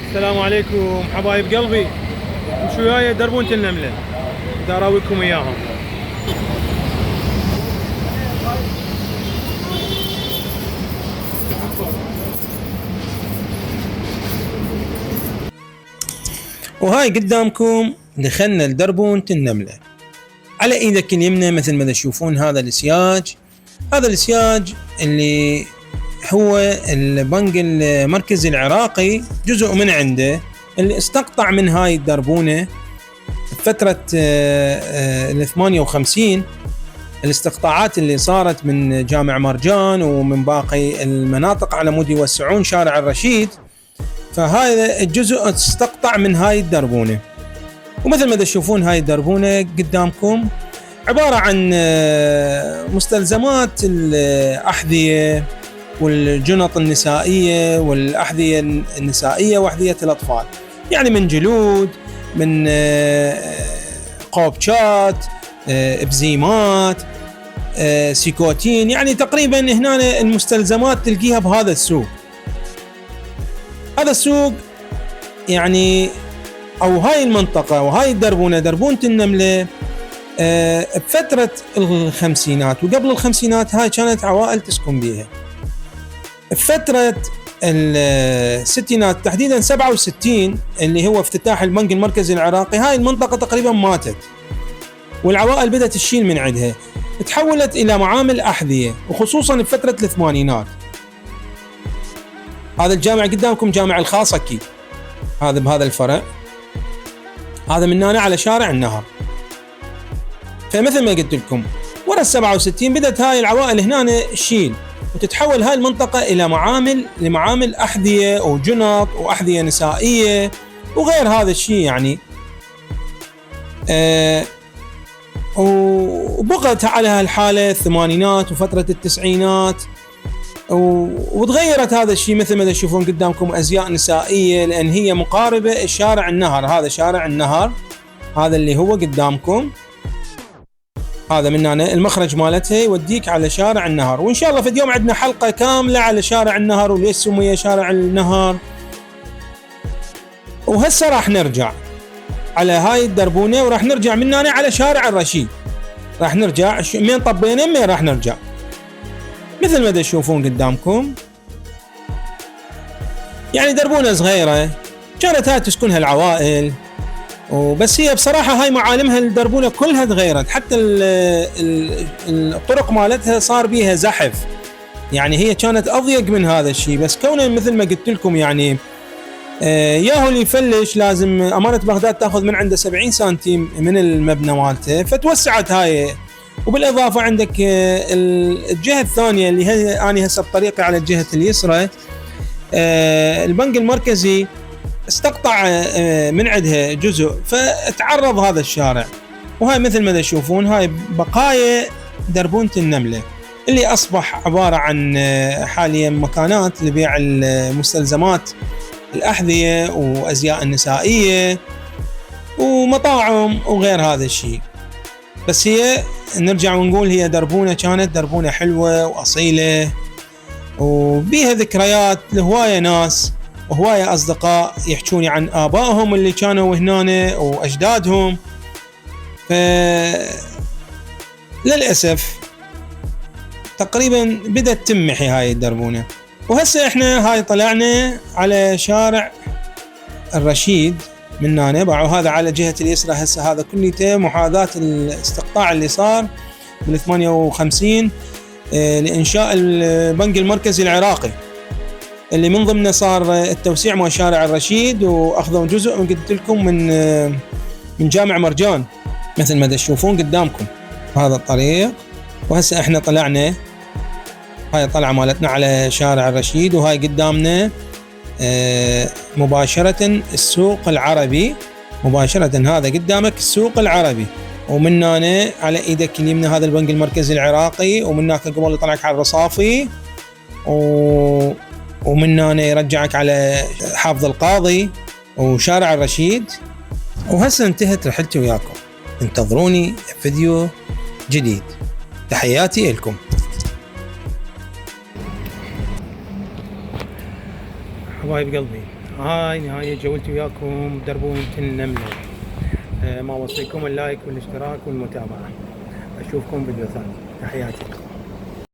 السلام عليكم حبايب قلبي، شو وياي دربونة النملة دا اراويكم اياها. وهاي قدامكم دخلنا لدربونة النملة. على ايدك اليمنى مثل ما تشوفون هذا السياج اللي هو البنك المركزي العراقي، جزء من عنده اللي استقطع من هاي الدربونة فترة 58 الاستقطاعات اللي صارت من جامع مرجان ومن باقي المناطق على مود يوسعون شارع الرشيد. فهذا الجزء استقطع من هاي الدربونة، ومثل ما تشوفون هاي الدربونة قدامكم عبارة عن مستلزمات الأحذية والجنط النسائية والأحذية النسائية وأحذية الأطفال، يعني من جلود، من قوبشات، بزيمات، سيكوتين، يعني تقريبا هنا المستلزمات تلقيها بهذا السوق. هذا السوق يعني أو هاي المنطقة وهاي الدربونة، دربونة النملة، بفترة الخمسينات وقبل الخمسينات هاي كانت عوائل تسكن بيها. بفترة الستينات تحديدا 67 اللي هو افتتاح البنك المركزي العراقي، هاي المنطقة تقريبا ماتت والعوائل بدأت تشيل من عندها، تحولت إلى معامل أحذية، وخصوصا بفترة الثمانينات. هذا الجامع قدامكم جامع الخاصكي، هذا بهذا الفرع، هذا من هنا على شارع النهر. فمثل ما قلت لكم ورا 67 بدأت هاي العوائل هنا تشيل وتتحول هاي المنطقة إلى معامل أحذية وجنط وأحذية نسائية وغير هذا الشيء يعني. وبقت على هالحالة الثمانينات وفترة التسعينات، وتغيرت هذا الشيء مثل ما تشوفون قدامكم أزياء نسائية، لأن هي مقاربة شارع النهر. هذا شارع النهر، هذا اللي هو قدامكم، هذا من هنا المخرج مالتها يوديك على شارع النهر. وإن شاء الله في اليوم عندنا حلقة كاملة على شارع النهر وليش سمي شارع النهر. وهسه راح نرجع على هاي الدربونة وراح نرجع من هنا على شارع الرشيد، راح نرجع مين طبينا مين راح نرجع مثل ما تشوفون قدامكم. يعني دربونة صغيرة كانت هاي تسكنها العوائل، وبس هي بصراحة هاي معالمها الدربونة كلها تغيرت، حتى الطرق مالتها صار بيها زحف، يعني هي كانت أضيق من هذا الشيء. بس كونه مثل ما قلت لكم يعني ياهو اللي يفلش لازم أمانة بغداد تأخذ من عنده 70 سنتيم من المبنى مالته، فتوسعت هاي. وبالإضافة عندك الجهة الثانية اللي هي أنا هسه بطريقي على الجهة اليسرى، البنك المركزي استقطع من عندها جزء فتعرض هذا الشارع. وهاي مثل ما تشوفون هاي بقايا دربونة النملة اللي أصبح عبارة عن حاليا مكانات لبيع المستلزمات الأحذية وأزياء النسائية ومطاعم وغير هذا الشيء. بس هي نرجع ونقول هي دربونة كانت دربونة حلوة وأصيلة وبيها ذكريات لهواية ناس وهواية أصدقاء يحكوني عن آبائهم اللي كانوا هنا وأجدادهم. للأسف تقريبا بدأت تمحي هاي الدربونة. وهسه احنا هاي طلعنا على شارع الرشيد من هنا، باعوا هذا على جهة اليسرى. هسه هذا كليته محاذاة الاستقطاع اللي صار بال 58 لإنشاء البنك المركزي العراقي، اللي من ضمنه صار التوسيع مع شارع الرشيد، واخذوا جزء من قلت لكم من جامع مرجان مثل ما تشوفون قدامكم هذا الطريق. وهسه احنا طلعنا هاي طلعة مالتنا على شارع الرشيد، وهاي قدامنا مباشرة السوق العربي، مباشرة هذا قدامك السوق العربي. ومن هنا على ايدك اليمنى هذا البنك المركزي العراقي، ومن هناك قبل يطلعك على الرصافي، ومن هنا يرجعك على حافظ القاضي وشارع الرشيد. وهسه انتهت رحلتي وياكم، انتظروني فيديو جديد. تحياتي لكم. حبايب قلبي، هاي نهاية جولتي وياكم دربون النملة. ما وصيكم اللايك والاشتراك والمتابعة. اشوفكم فيديو ثاني. تحياتي.